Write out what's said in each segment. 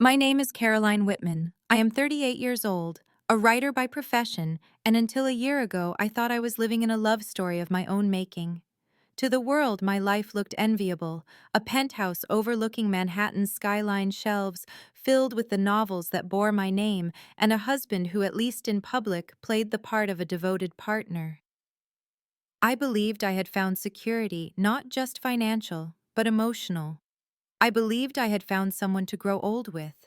My name is Caroline Whitman. I am 38 years old, a writer by profession, and until a year ago, I thought I was living in a love story of my own making. To the world, my life looked enviable, a penthouse overlooking Manhattan's skyline shelves, filled with the novels that bore my name, and a husband who, at least in public, played the part of a devoted partner. I believed I had found security, not just financial, but emotional. I believed I had found someone to grow old with.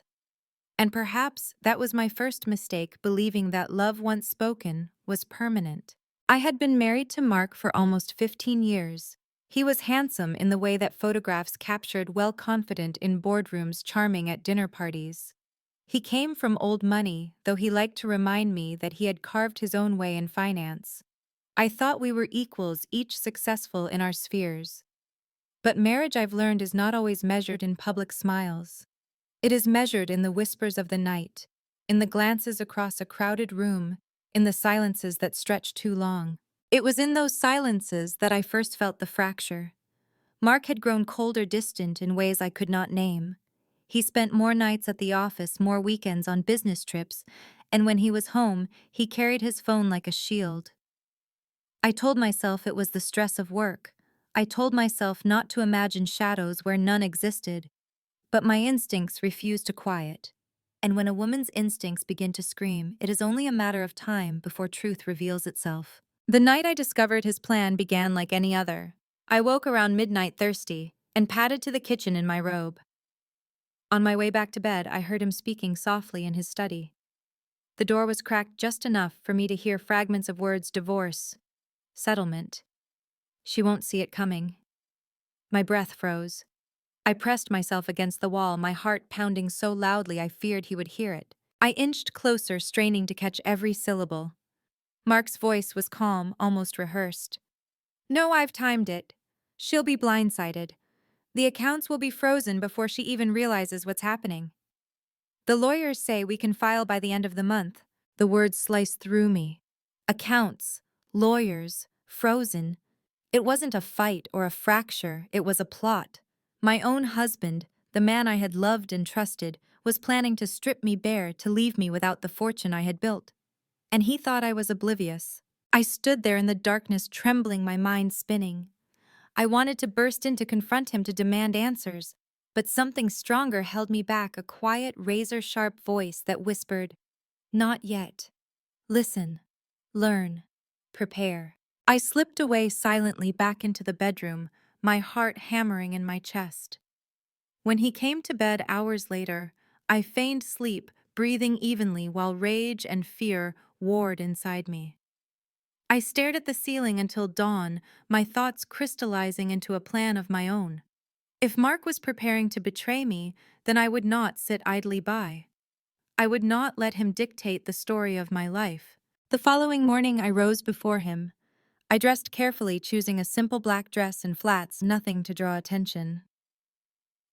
And perhaps that was my first mistake, believing that love once spoken was permanent. I had been married to Mark for almost 15 years. He was handsome in the way that photographs captured, well, confident in boardrooms, charming at dinner parties. He came from old money, though he liked to remind me that he had carved his own way in finance. I thought we were equals, each successful in our spheres. But marriage, I've learned, is not always measured in public smiles. It is measured in the whispers of the night, in the glances across a crowded room, in the silences that stretch too long. It was in those silences that I first felt the fracture. Mark had grown colder, distant in ways I could not name. He spent more nights at the office, more weekends on business trips, and when he was home, he carried his phone like a shield. I told myself it was the stress of work. I told myself not to imagine shadows where none existed. But my instincts refused to quiet. And when a woman's instincts begin to scream, it is only a matter of time before truth reveals itself. The night I discovered his plan began like any other. I woke around midnight thirsty and padded to the kitchen in my robe. On my way back to bed, I heard him speaking softly in his study. The door was cracked just enough for me to hear fragments of words: divorce, settlement. She won't see it coming. My breath froze. I pressed myself against the wall, my heart pounding so loudly I feared he would hear it. I inched closer, straining to catch every syllable. Mark's voice was calm, almost rehearsed. "No, I've timed it. She'll be blindsided. The accounts will be frozen before she even realizes what's happening. The lawyers say we can file by the end of the month." The words sliced through me. Accounts, lawyers, frozen. It wasn't a fight or a fracture, it was a plot. My own husband, the man I had loved and trusted, was planning to strip me bare, to leave me without the fortune I had built. And he thought I was oblivious. I stood there in the darkness, trembling, my mind spinning. I wanted to burst in to confront him, to demand answers, but something stronger held me back, a quiet, razor-sharp voice that whispered, "Not yet. Listen. Learn. Prepare." I slipped away silently back into the bedroom, my heart hammering in my chest. When he came to bed hours later, I feigned sleep, breathing evenly while rage and fear warred inside me. I stared at the ceiling until dawn, my thoughts crystallizing into a plan of my own. If Mark was preparing to betray me, then I would not sit idly by. I would not let him dictate the story of my life. The following morning, I rose before him. I dressed carefully, choosing a simple black dress and flats, nothing to draw attention.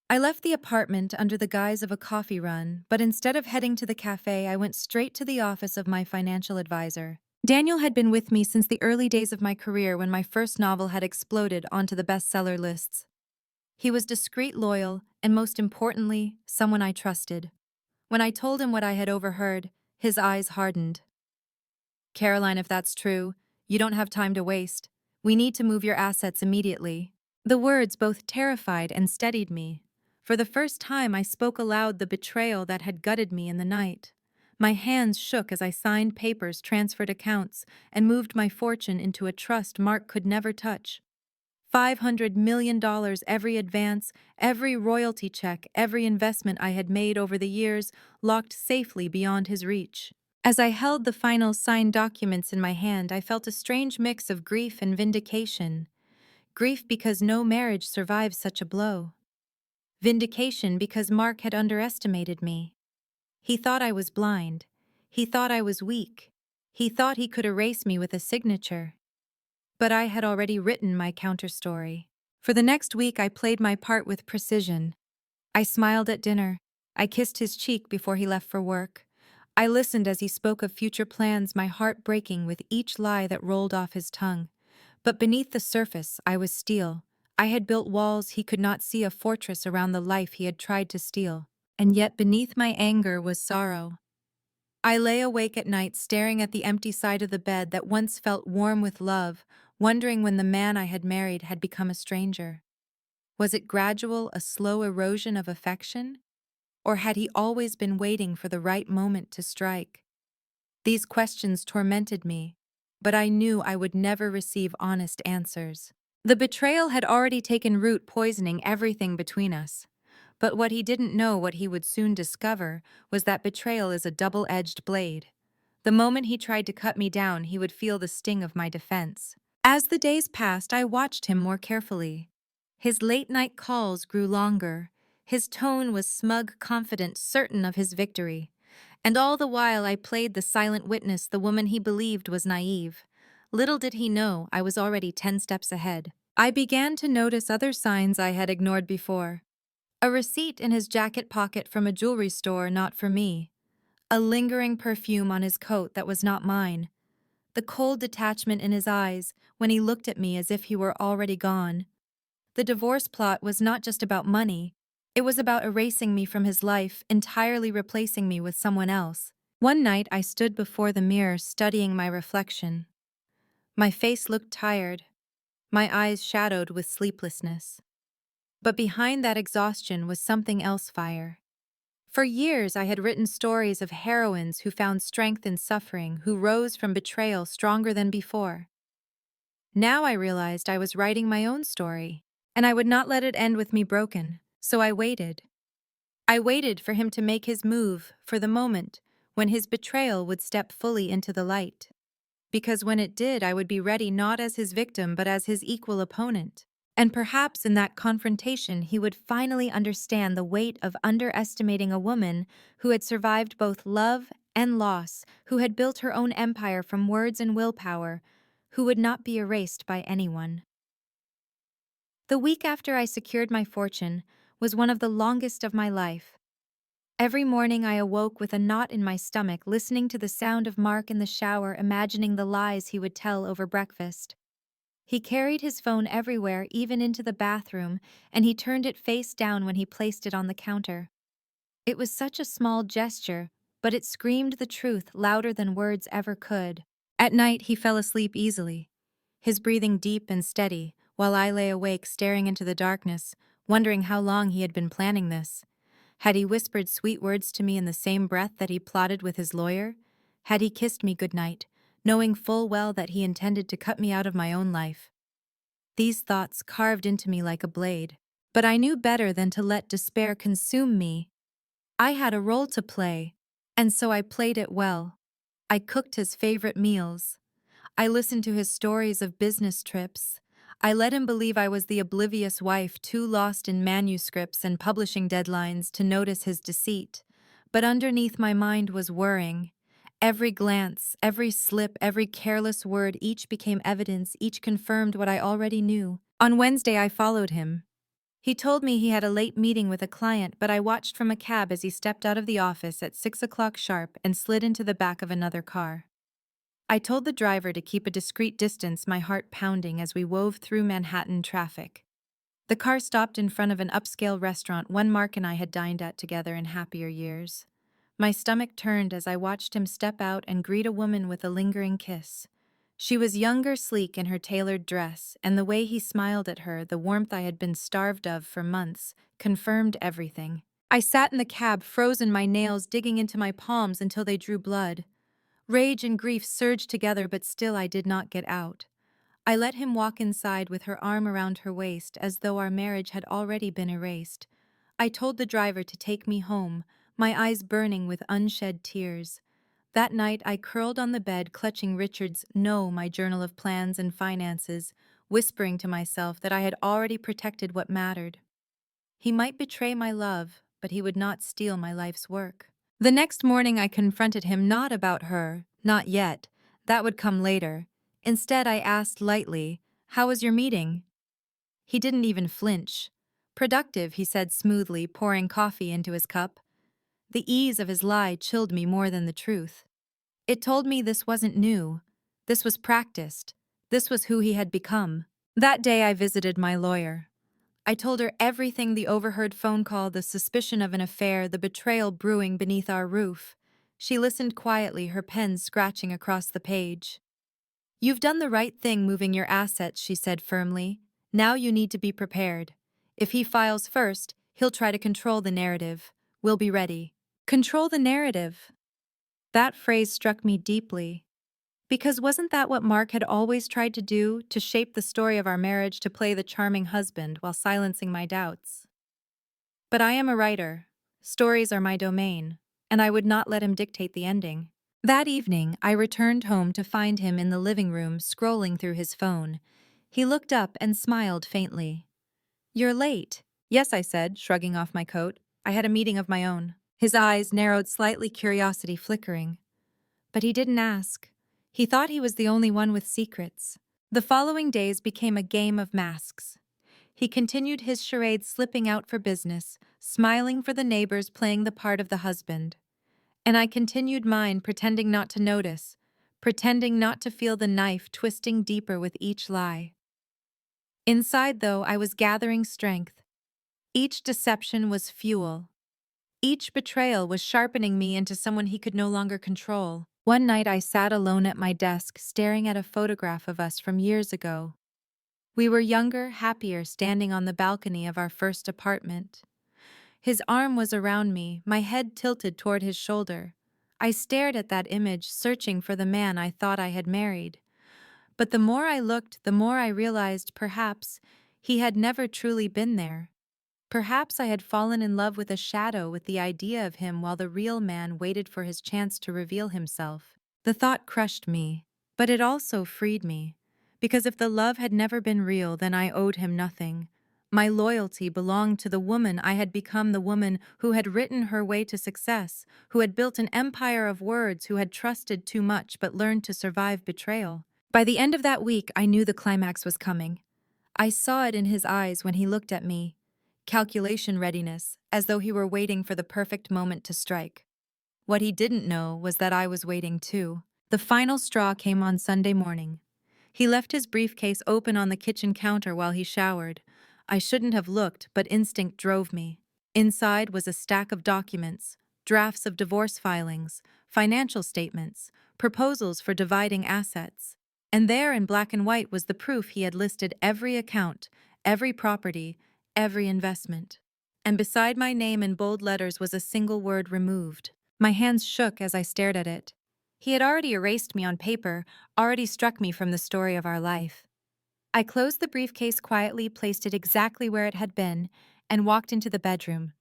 I left the apartment under the guise of a coffee run, but instead of heading to the cafe, I went straight to the office of my financial advisor. Daniel had been with me since the early days of my career, when my first novel had exploded onto the bestseller lists. He was discreet, loyal, and most importantly, someone I trusted. When I told him what I had overheard, his eyes hardened. "Caroline, if that's true, you don't have time to waste. We need to move your assets immediately." The words both terrified and steadied me. For the first time, I spoke aloud the betrayal that had gutted me in the night. My hands shook as I signed papers, transferred accounts, and moved my fortune into a trust Mark could never touch. $500 million, every advance, every royalty check, every investment I had made over the years, locked safely beyond his reach. As I held the final signed documents in my hand, I felt a strange mix of grief and vindication. Grief because no marriage survives such a blow. Vindication because Mark had underestimated me. He thought I was blind. He thought I was weak. He thought he could erase me with a signature. But I had already written my counterstory. For the next week, I played my part with precision. I smiled at dinner. I kissed his cheek before he left for work. I listened as he spoke of future plans, my heart breaking with each lie that rolled off his tongue. But beneath the surface, I was steel. I had built walls he could not see, a fortress around the life he had tried to steal. and yet beneath my anger was sorrow. I lay awake at night staring at the empty side of the bed that once felt warm with love, wondering when the man I had married had become a stranger. Was it gradual, a slow erosion of affection? Or had he always been waiting for the right moment to strike? These questions tormented me, but I knew I would never receive honest answers. The betrayal had already taken root, poisoning everything between us. But what he didn't know, what he would soon discover, was that betrayal is a double-edged blade. The moment he tried to cut me down, he would feel the sting of my defense. As the days passed, I watched him more carefully. His late-night calls grew longer. His tone was smug, confident, certain of his victory. And all the while I played the silent witness, the woman he believed was naive. Little did he know I was already 10 steps ahead. I began to notice other signs I had ignored before. A receipt in his jacket pocket from a jewelry store not for me. A lingering perfume on his coat that was not mine. The cold detachment in his eyes when he looked at me as if he were already gone. The divorce plot was not just about money. It was about erasing me from his life, entirely replacing me with someone else. One night I stood before the mirror studying my reflection. My face looked tired, my eyes shadowed with sleeplessness. But behind that exhaustion was something else, fire. For years I had written stories of heroines who found strength in suffering, who rose from betrayal stronger than before. Now I realized I was writing my own story, and I would not let it end with me broken, so I waited. I waited for him to make his move, for the moment when his betrayal would step fully into the light. Because when it did, I would be ready not as his victim but as his equal opponent. And perhaps in that confrontation he would finally understand the weight of underestimating a woman who had survived both love and loss, who had built her own empire from words and willpower, who would not be erased by anyone. The week after I secured my fortune was one of the longest of my life. Every morning I awoke with a knot in my stomach, listening to the sound of Mark in the shower, imagining the lies he would tell over breakfast. He carried his phone everywhere, even into the bathroom, and he turned it face down when he placed it on the counter. It was such a small gesture, but it screamed the truth louder than words ever could. At night he fell asleep easily, his breathing deep and steady, while I lay awake staring into the darkness, wondering how long he had been planning this. Had he whispered sweet words to me in the same breath that he plotted with his lawyer? Had he kissed me goodnight, knowing full well that he intended to cut me out of my own life? These thoughts carved into me like a blade, but I knew better than to let despair consume me. I had a role to play, and so I played it well. I cooked his favorite meals. I listened to his stories of business trips. I let him believe I was the oblivious wife, too lost in manuscripts and publishing deadlines to notice his deceit. But underneath my mind was worrying. Every glance, every slip, every careless word, each became evidence, each confirmed what I already knew. On Wednesday, I followed him. He told me he had a late meeting with a client, but I watched from a cab as he stepped out of the office at 6 o'clock sharp and slid into the back of another car. I told the driver to keep a discreet distance, my heart pounding as we wove through Manhattan traffic. The car stopped in front of an upscale restaurant one Mark and I had dined at together in happier years. My stomach turned as I watched him step out and greet a woman with a lingering kiss. She was younger, sleek in her tailored dress, and the way he smiled at her, the warmth I had been starved of for months, confirmed everything. I sat in the cab, frozen, my nails digging into my palms until they drew blood. Rage and grief surged together, but still I did not get out. I let him walk inside with her arm around her waist as though our marriage had already been erased. I told the driver to take me home, my eyes burning with unshed tears. That night I curled on the bed, clutching Richard's "No," my journal of plans and finances, whispering to myself that I had already protected what mattered. He might betray my love, but he would not steal my life's work. The next morning I confronted him, not about her, not yet. That would come later. Instead I asked lightly, "How was your meeting?" He didn't even flinch. "Productive," he said smoothly, pouring coffee into his cup. The ease of his lie chilled me more than the truth. It told me this wasn't new. This was practiced. This was who he had become. That day I visited my lawyer. I told her everything: the overheard phone call, the suspicion of an affair, the betrayal brewing beneath our roof. She listened quietly, her pen scratching across the page. "You've done the right thing moving your assets," she said firmly. "Now you need to be prepared. If he files first, he'll try to control the narrative. We'll be ready." Control the narrative. That phrase struck me deeply. Because wasn't that what Mark had always tried to do, to shape the story of our marriage, to play the charming husband while silencing my doubts? But I am a writer. Stories are my domain, and I would not let him dictate the ending. That evening, I returned home to find him in the living room scrolling through his phone. He looked up and smiled faintly. "You're late." "Yes," I said, shrugging off my coat. "I had a meeting of my own." His eyes narrowed slightly, curiosity flickering. But he didn't ask. He thought he was the only one with secrets. The following days became a game of masks. He continued his charade, slipping out for business, smiling for the neighbors, playing the part of the husband. And I continued mine, pretending not to notice, pretending not to feel the knife twisting deeper with each lie. Inside, though, I was gathering strength. Each deception was fuel. Each betrayal was sharpening me into someone he could no longer control. One night I sat alone at my desk, staring at a photograph of us from years ago. We were younger, happier, standing on the balcony of our first apartment. His arm was around me, my head tilted toward his shoulder. I stared at that image, searching for the man I thought I had married. But the more I looked, the more I realized perhaps he had never truly been there. Perhaps I had fallen in love with a shadow, with the idea of him, while the real man waited for his chance to reveal himself. The thought crushed me, but it also freed me. Because if the love had never been real, then I owed him nothing. My loyalty belonged to the woman I had become, the woman who had written her way to success, who had built an empire of words, who had trusted too much but learned to survive betrayal. By the end of that week, I knew the climax was coming. I saw it in his eyes when he looked at me. Calculation readiness, as though he were waiting for the perfect moment to strike. What he didn't know was that I was waiting too. The final straw came on Sunday morning. He left his briefcase open on the kitchen counter while he showered. I shouldn't have looked, but instinct drove me. Inside was a stack of documents, drafts of divorce filings, financial statements, proposals for dividing assets. And there in black and white was the proof: he had listed every account, every property, every investment. And beside my name in bold letters was a single word: removed. My hands shook as I stared at it. He had already erased me on paper, already struck me from the story of our life. I closed the briefcase quietly, placed it exactly where it had been, and walked into the bedroom.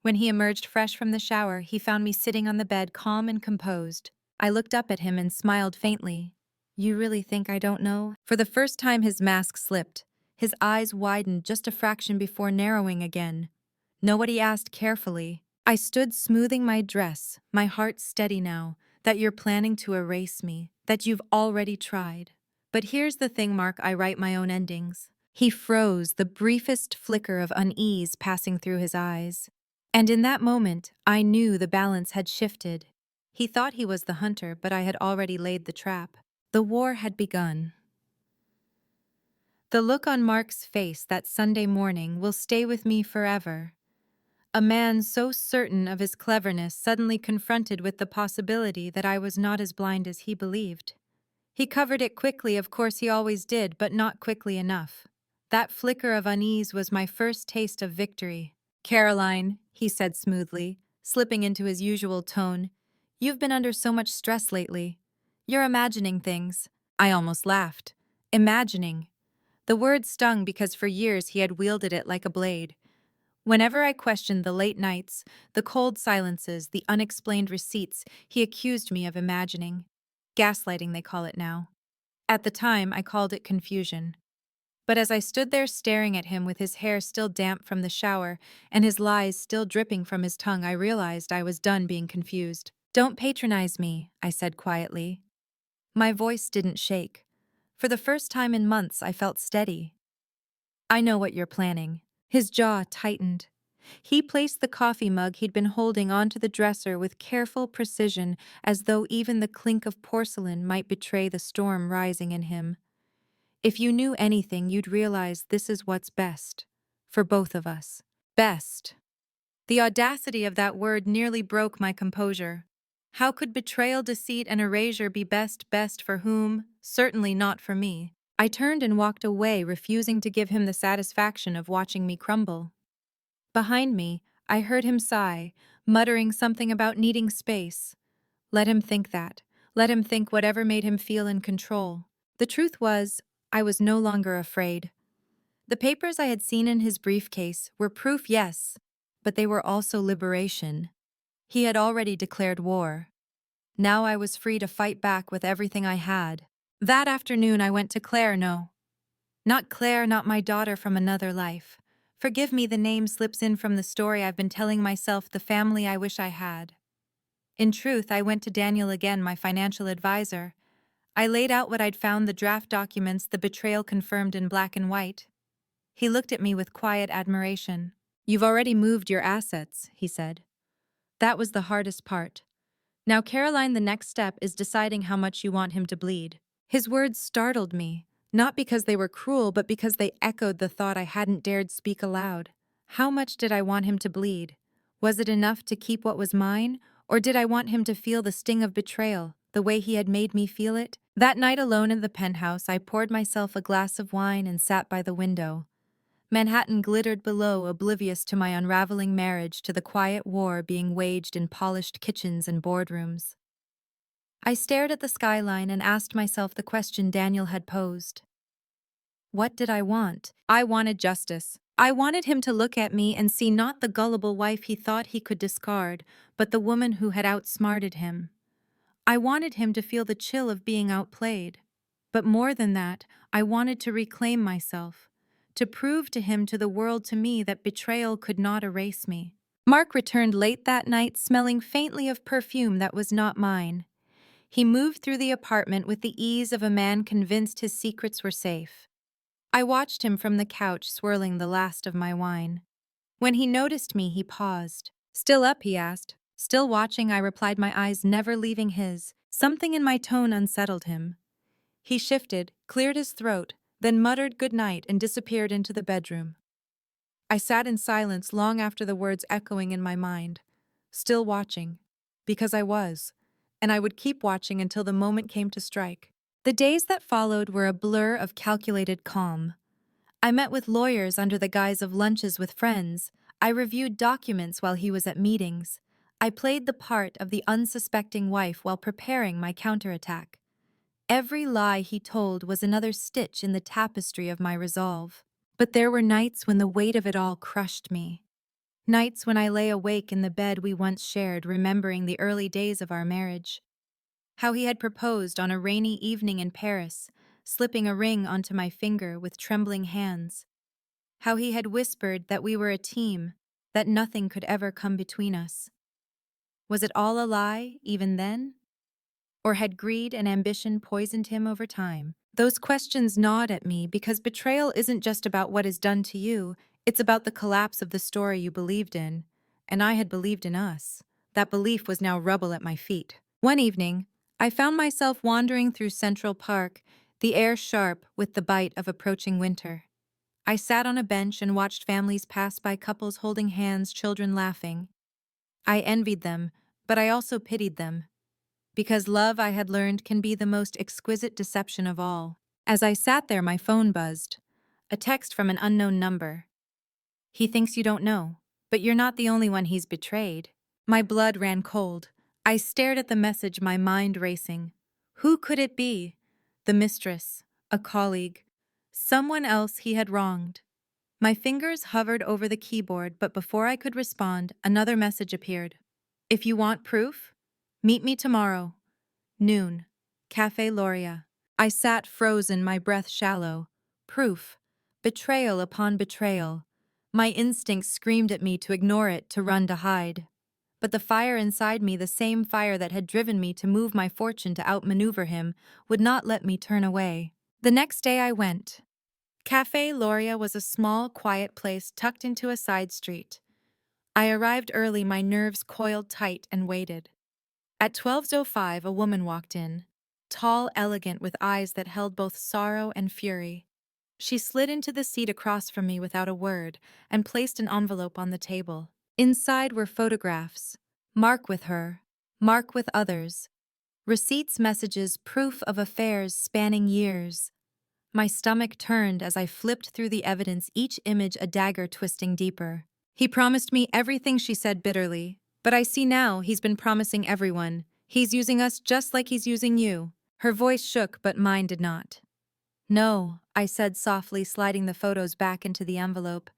When he emerged fresh from the shower, he found me sitting on the bed, calm and composed. I looked up at him and smiled faintly. "You really think I don't know?" For the first time, his mask slipped. His eyes widened just a fraction before narrowing again. "Know what?" he asked carefully. I stood smoothing my dress, my heart steady now. "That you're planning to erase me, that you've already tried. But here's the thing, Mark, I write my own endings." He froze, the briefest flicker of unease passing through his eyes. And in that moment, I knew the balance had shifted. He thought he was the hunter, but I had already laid the trap. The war had begun. The look on Mark's face that Sunday morning will stay with me forever. A man so certain of his cleverness, suddenly confronted with the possibility that I was not as blind as he believed. He covered it quickly, of course he always did, but not quickly enough. That flicker of unease was my first taste of victory. "Caroline," he said smoothly, slipping into his usual tone, "you've been under so much stress lately. You're imagining things." I almost laughed. Imagining. The word stung because for years he had wielded it like a blade. Whenever I questioned the late nights, the cold silences, the unexplained receipts, he accused me of imagining. Gaslighting, they call it now. At the time, I called it confusion. But as I stood there staring at him with his hair still damp from the shower and his lies still dripping from his tongue, I realized I was done being confused. "Don't patronize me," I said quietly. My voice didn't shake. For the first time in months, I felt steady. "I know what you're planning." His jaw tightened. He placed the coffee mug he'd been holding onto the dresser with careful precision, as though even the clink of porcelain might betray the storm rising in him. "If you knew anything, you'd realize this is what's best. For both of us. Best. The audacity of that word nearly broke my composure. How could betrayal, deceit, and erasure be best for whom? Certainly not for me. I turned and walked away, refusing to give him the satisfaction of watching me crumble. Behind me, I heard him sigh, muttering something about needing space. Let him think that. Let him think whatever made him feel in control. The truth was, I was no longer afraid. The papers I had seen in his briefcase were proof, yes, but they were also liberation. He had already declared war. Now I was free to fight back with everything I had. That afternoon I went to Claire. No. Not Claire, not my daughter from another life. Forgive me, the name slips in from the story I've been telling myself, the family I wish I had. In truth, I went to Daniel again, my financial advisor. I laid out what I'd found, the draft documents, the betrayal confirmed in black and white. He looked at me with quiet admiration. You've already moved your assets, he said. That was the hardest part. Now, Caroline, the next step is deciding how much you want him to bleed. His words startled me, not because they were cruel, but because they echoed the thought I hadn't dared speak aloud. How much did I want him to bleed? Was it enough to keep what was mine, or did I want him to feel the sting of betrayal, the way he had made me feel it? That night alone in the penthouse, I poured myself a glass of wine and sat by the window. Manhattan glittered below, oblivious to my unraveling marriage, to the quiet war being waged in polished kitchens and boardrooms. I stared at the skyline and asked myself the question Daniel had posed. What did I want? I wanted justice. I wanted him to look at me and see not the gullible wife he thought he could discard, but the woman who had outsmarted him. I wanted him to feel the chill of being outplayed. But more than that, I wanted to reclaim myself, to prove to him, to the world, to me, that betrayal could not erase me. Mark returned late that night, smelling faintly of perfume that was not mine. He moved through the apartment with the ease of a man convinced his secrets were safe. I watched him from the couch, swirling the last of my wine. When he noticed me, he paused. Still up, he asked. Still watching, I replied, my eyes never leaving his. Something in my tone unsettled him. He shifted, cleared his throat, then muttered good night and disappeared into the bedroom. I sat in silence long after the words echoing in my mind, still watching, because I was, and I would keep watching until the moment came to strike. The days that followed were a blur of calculated calm. I met with lawyers under the guise of lunches with friends. I reviewed documents while he was at meetings. I played the part of the unsuspecting wife while preparing my counterattack. Every lie he told was another stitch in the tapestry of my resolve. But there were nights when the weight of it all crushed me. Nights when I lay awake in the bed we once shared, remembering the early days of our marriage. How he had proposed on a rainy evening in Paris, slipping a ring onto my finger with trembling hands. How he had whispered that we were a team, that nothing could ever come between us. Was it all a lie, even then? Or had greed and ambition poisoned him over time? Those questions gnawed at me, because betrayal isn't just about what is done to you, it's about the collapse of the story you believed in. And I had believed in us. That belief was now rubble at my feet. One evening, I found myself wandering through Central Park, the air sharp with the bite of approaching winter. I sat on a bench and watched families pass by, couples holding hands, children laughing. I envied them, but I also pitied them. Because love, I had learned, can be the most exquisite deception of all. As I sat there, my phone buzzed. A text from an unknown number. He thinks you don't know, but you're not the only one he's betrayed. My blood ran cold. I stared at the message, my mind racing. Who could it be? The mistress, a colleague, someone else he had wronged. My fingers hovered over the keyboard, but before I could respond, another message appeared. If you want proof, meet me tomorrow. Noon. Café Loria. I sat frozen, my breath shallow. Proof. Betrayal upon betrayal. My instincts screamed at me to ignore it, to run, to hide. But the fire inside me, the same fire that had driven me to move my fortune to outmaneuver him, would not let me turn away. The next day I went. Café Loria was a small, quiet place tucked into a side street. I arrived early, my nerves coiled tight, and waited. At 12:05, a woman walked in, tall, elegant, with eyes that held both sorrow and fury. She slid into the seat across from me without a word and placed an envelope on the table. Inside were photographs. Mark with her. Mark with others. Receipts, messages, proof of affairs spanning years. My stomach turned as I flipped through the evidence, each image a dagger twisting deeper. He promised me everything, she said bitterly. But I see now he's been promising everyone. He's using us just like he's using you. Her voice shook, but mine did not. No, I said softly, sliding the photos back into the envelope.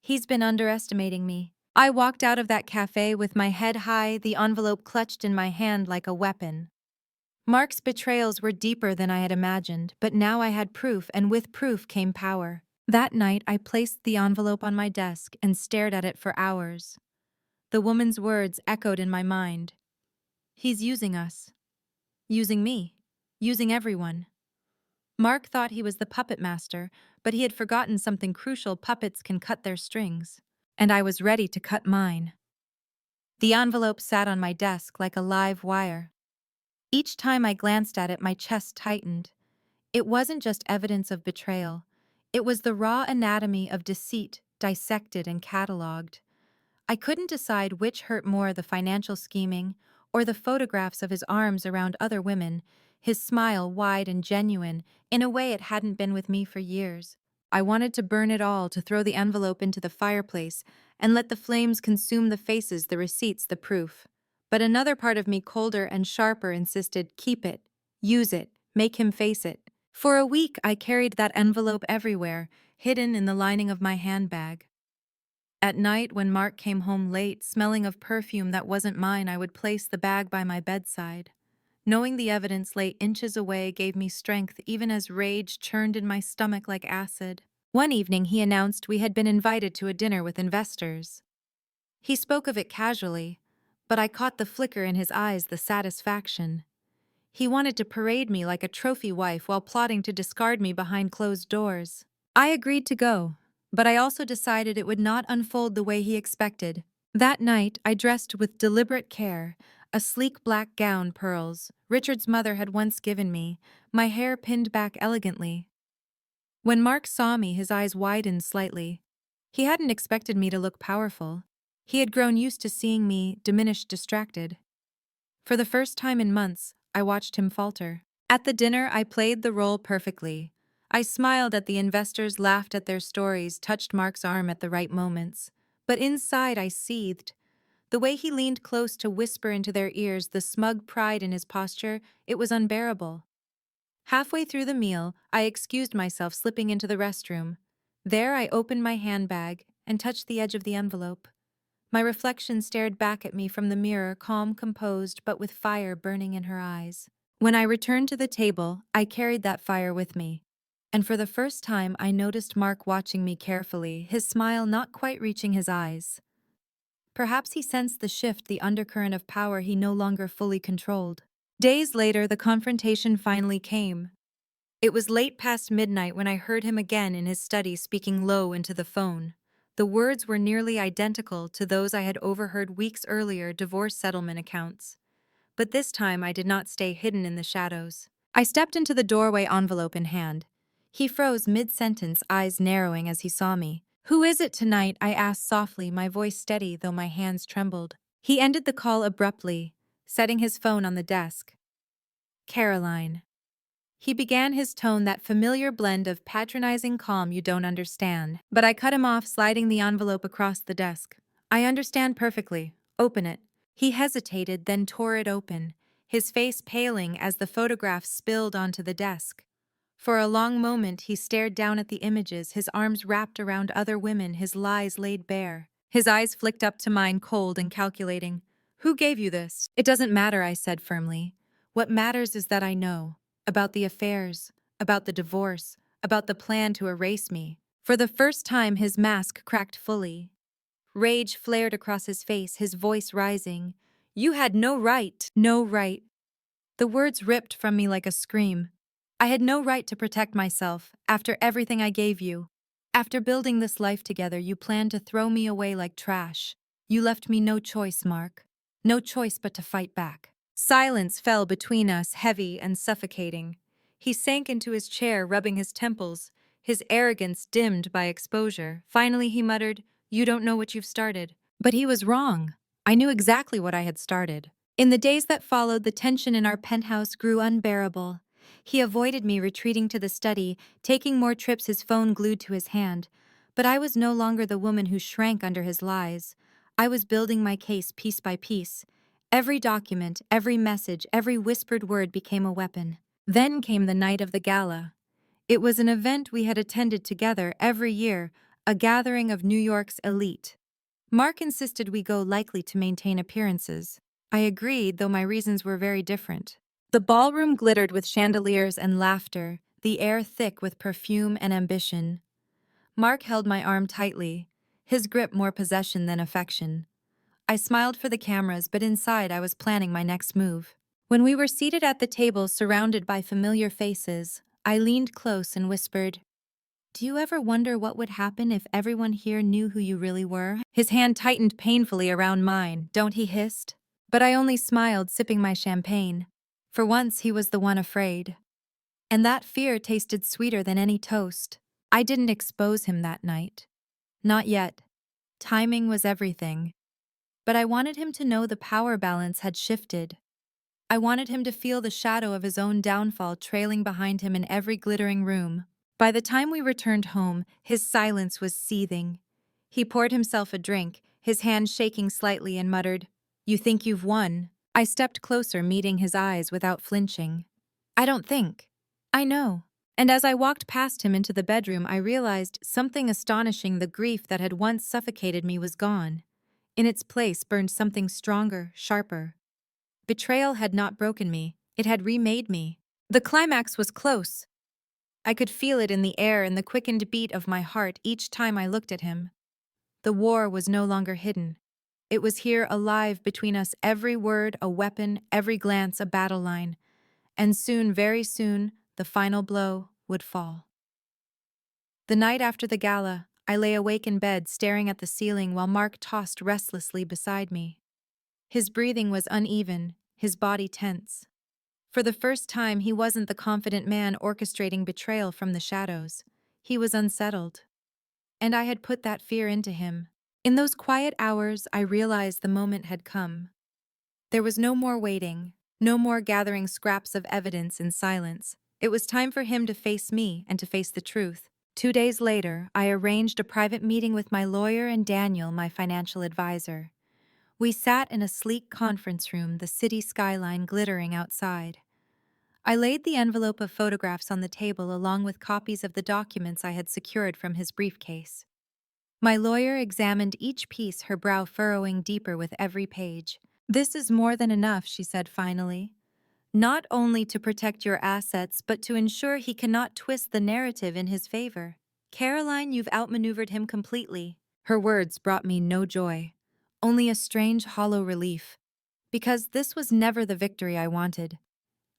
He's been underestimating me. I walked out of that cafe with my head high, the envelope clutched in my hand like a weapon. Mark's betrayals were deeper than I had imagined, but now I had proof, and with proof came power. That night, I placed the envelope on my desk and stared at it for hours. The woman's words echoed in my mind. He's using us. Using me. Using everyone. Mark thought he was the puppet master, but he had forgotten something crucial: puppets can cut their strings. And I was ready to cut mine. The envelope sat on my desk like a live wire. Each time I glanced at it, my chest tightened. It wasn't just evidence of betrayal. It was the raw anatomy of deceit, dissected and catalogued. I couldn't decide which hurt more, the financial scheming or the photographs of his arms around other women, his smile wide and genuine, in a way it hadn't been with me for years. I wanted to burn it all, to throw the envelope into the fireplace and let the flames consume the faces, the receipts, the proof. But another part of me, colder and sharper, insisted, keep it, use it, make him face it. For a week, I carried that envelope everywhere, hidden in the lining of my handbag. At night, when Mark came home late, smelling of perfume that wasn't mine, I would place the bag by my bedside. Knowing the evidence lay inches away gave me strength, even as rage churned in my stomach like acid. One evening, he announced we had been invited to a dinner with investors. He spoke of it casually, but I caught the flicker in his eyes, the satisfaction. He wanted to parade me like a trophy wife while plotting to discard me behind closed doors. I agreed to go, but I also decided it would not unfold the way he expected. That night, I dressed with deliberate care, a sleek black gown, pearls Richard's mother had once given me, my hair pinned back elegantly. When Mark saw me, his eyes widened slightly. He hadn't expected me to look powerful. He had grown used to seeing me diminished, distracted. For the first time in months, I watched him falter. At the dinner, I played the role perfectly. I smiled at the investors, laughed at their stories, touched Mark's arm at the right moments. But inside, I seethed. The way he leaned close to whisper into their ears, the smug pride in his posture, it was unbearable. Halfway through the meal, I excused myself, slipping into the restroom. There, I opened my handbag and touched the edge of the envelope. My reflection stared back at me from the mirror, calm, composed, but with fire burning in her eyes. When I returned to the table, I carried that fire with me. And for the first time, I noticed Mark watching me carefully, his smile not quite reaching his eyes. Perhaps he sensed the shift, the undercurrent of power he no longer fully controlled. Days later, the confrontation finally came. It was late past midnight when I heard him again in his study, speaking low into the phone. The words were nearly identical to those I had overheard weeks earlier, divorce settlement accounts. But this time I did not stay hidden in the shadows. I stepped into the doorway, envelope in hand. He froze mid-sentence, eyes narrowing as he saw me. "Who is it tonight?" I asked softly, my voice steady though my hands trembled. He ended the call abruptly, setting his phone on the desk. "Caroline." He began, his tone that familiar blend of patronizing calm. "You don't understand." But I cut him off, sliding the envelope across the desk. "I understand perfectly. Open it." He hesitated, then tore it open, his face paling as the photographs spilled onto the desk. For a long moment, he stared down at the images, his arms wrapped around other women, his lies laid bare. His eyes flicked up to mine, cold and calculating. "Who gave you this?" "It doesn't matter," I said firmly. "What matters is that I know. About the affairs, about the divorce, about the plan to erase me." For the first time, his mask cracked fully. Rage flared across his face, his voice rising. "You had no right." "No right." The words ripped from me like a scream. "I had no right to protect myself, after everything I gave you. After building this life together, you planned to throw me away like trash. You left me no choice, Mark. No choice but to fight back." Silence fell between us, heavy and suffocating. He sank into his chair, rubbing his temples, his arrogance dimmed by exposure. Finally, he muttered, "You don't know what you've started." But he was wrong. I knew exactly what I had started. In the days that followed, the tension in our penthouse grew unbearable. He avoided me retreating to the study, taking more trips, his phone glued to his hand. But I was no longer the woman who shrank under his lies. I was building my case piece by piece. Every document, every message, every whispered word became a weapon. Then came the night of the gala. It was an event we had attended together every year, a gathering of New York's elite. Mark insisted we go, likely to maintain appearances. I agreed, though my reasons were very different. The ballroom glittered with chandeliers and laughter, the air thick with perfume and ambition. Mark held my arm tightly, his grip more possession than affection. I smiled for the cameras, but inside I was planning my next move. When we were seated at the table surrounded by familiar faces, I leaned close and whispered, "Do you ever wonder what would happen if everyone here knew who you really were?" His hand tightened painfully around mine. "Don't," he hissed. But I only smiled, sipping my champagne. For once, he was the one afraid. And that fear tasted sweeter than any toast. I didn't expose him that night. Not yet. Timing was everything. But I wanted him to know the power balance had shifted. I wanted him to feel the shadow of his own downfall trailing behind him in every glittering room. By the time we returned home, his silence was seething. He poured himself a drink, his hand shaking slightly, and muttered, "You think you've won?" I stepped closer, meeting his eyes without flinching. "I don't think. I know." And as I walked past him into the bedroom, I realized something astonishing. The grief that had once suffocated me was gone. In its place burned something stronger, sharper. Betrayal had not broken me, it had remade me. The climax was close. I could feel it in the air and the quickened beat of my heart each time I looked at him. The war was no longer hidden. It was here, alive between us, every word a weapon, every glance a battle line. And soon, very soon, the final blow would fall. The night after the gala, I lay awake in bed, staring at the ceiling while Mark tossed restlessly beside me. His breathing was uneven, his body tense. For the first time, he wasn't the confident man orchestrating betrayal from the shadows. He was unsettled. And I had put that fear into him. In those quiet hours, I realized the moment had come. There was no more waiting, no more gathering scraps of evidence in silence. It was time for him to face me and to face the truth. 2 days later, I arranged a private meeting with my lawyer and Daniel, my financial advisor. We sat in a sleek conference room, the city skyline glittering outside. I laid the envelope of photographs on the table along with copies of the documents I had secured from his briefcase. My lawyer examined each piece, her brow furrowing deeper with every page. "This is more than enough," she said finally. "Not only to protect your assets, but to ensure he cannot twist the narrative in his favor. Caroline, you've outmaneuvered him completely." Her words brought me no joy, only a strange, hollow relief, because this was never the victory I wanted.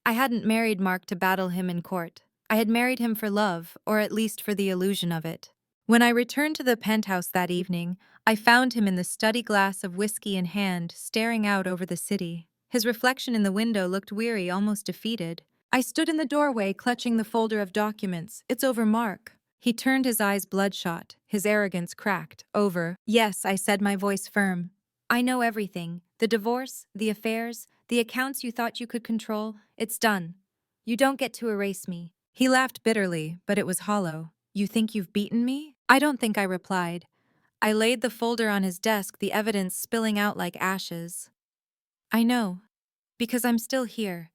I hadn't married Mark to battle him in court. I had married him for love, or at least for the illusion of it. When I returned to the penthouse that evening, I found him in the study, glass of whiskey in hand, staring out over the city. His reflection in the window looked weary, almost defeated. I stood in the doorway, clutching the folder of documents. "It's over, Mark." He turned, his eyes bloodshot, his arrogance cracked. "Over?" "Yes," I said, my voice firm. "I know everything. The divorce, the affairs, the accounts you thought you could control. It's done. You don't get to erase me." He laughed bitterly, but it was hollow. "You think you've beaten me?" "I don't think," I replied. I laid the folder on his desk, the evidence spilling out like ashes. "I know, because I'm still here,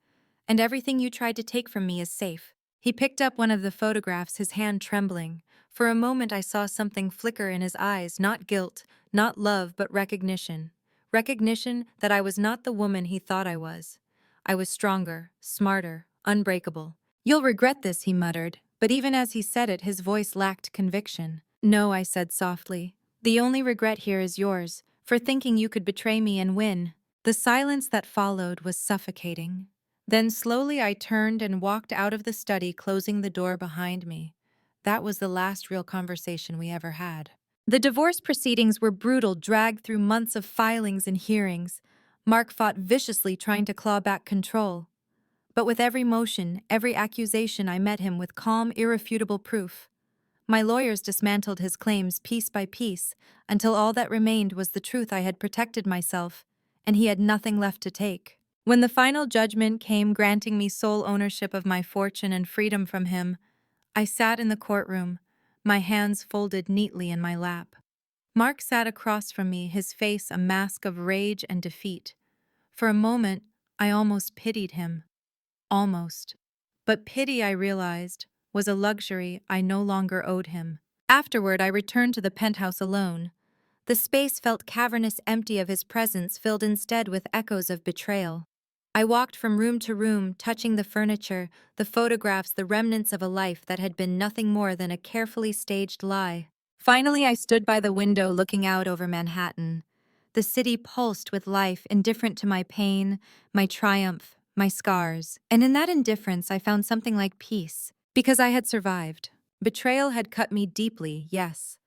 and everything you tried to take from me is safe." He picked up one of the photographs, his hand trembling. For a moment I saw something flicker in his eyes, not guilt, not love, but recognition. Recognition that I was not the woman he thought I was. I was stronger, smarter, unbreakable. "You'll regret this," he muttered, but even as he said it, his voice lacked conviction. "No," I said softly. "The only regret here is yours, for thinking you could betray me and win." The silence that followed was suffocating. Then slowly I turned and walked out of the study, closing the door behind me. That was the last real conversation we ever had. The divorce proceedings were brutal, dragged through months of filings and hearings. Mark fought viciously, trying to claw back control. But with every motion, every accusation, I met him with calm, irrefutable proof. My lawyers dismantled his claims piece by piece until all that remained was the truth. I had protected myself, and he had nothing left to take. When the final judgment came granting me sole ownership of my fortune and freedom from him, I sat in the courtroom, my hands folded neatly in my lap. Mark sat across from me, his face a mask of rage and defeat. For a moment, I almost pitied him. Almost. But pity, I realized, was a luxury I no longer owed him. Afterward, I returned to the penthouse alone. The space felt cavernous, empty of his presence, filled instead with echoes of betrayal. I walked from room to room, touching the furniture, the photographs, the remnants of a life that had been nothing more than a carefully staged lie. Finally, I stood by the window looking out over Manhattan. The city pulsed with life, indifferent to my pain, my triumph, my scars. And in that indifference, I found something like peace, because I had survived. Betrayal had cut me deeply, yes,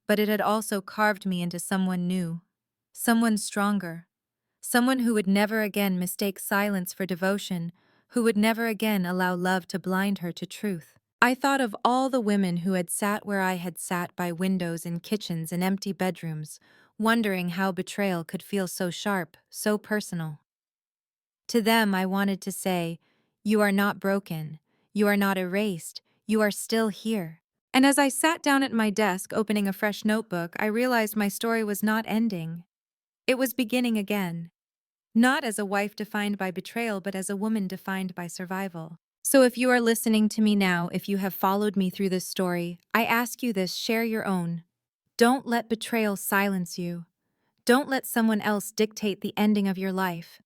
but it had also carved me into someone new, someone stronger. Someone who would never again mistake silence for devotion, who would never again allow love to blind her to truth. I thought of all the women who had sat where I had sat by windows in kitchens and empty bedrooms, wondering how betrayal could feel so sharp, so personal. To them, I wanted to say, "You are not broken. You are not erased. You are still here." And as I sat down at my desk opening a fresh notebook, I realized my story was not ending. It was beginning again. Not as a wife defined by betrayal, but as a woman defined by survival. So if you are listening to me now, if you have followed me through this story, I ask you this: share your own. Don't let betrayal silence you. Don't let someone else dictate the ending of your life.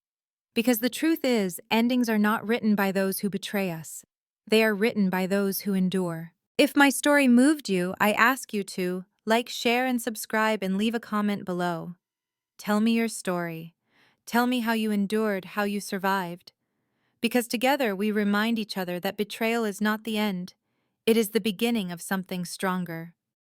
Because the truth is, endings are not written by those who betray us. They are written by those who endure. If my story moved you, I ask you to like, share, and subscribe, and leave a comment below. Tell me your story. Tell me how you endured, how you survived. Because together we remind each other that betrayal is not the end. It is the beginning of something stronger.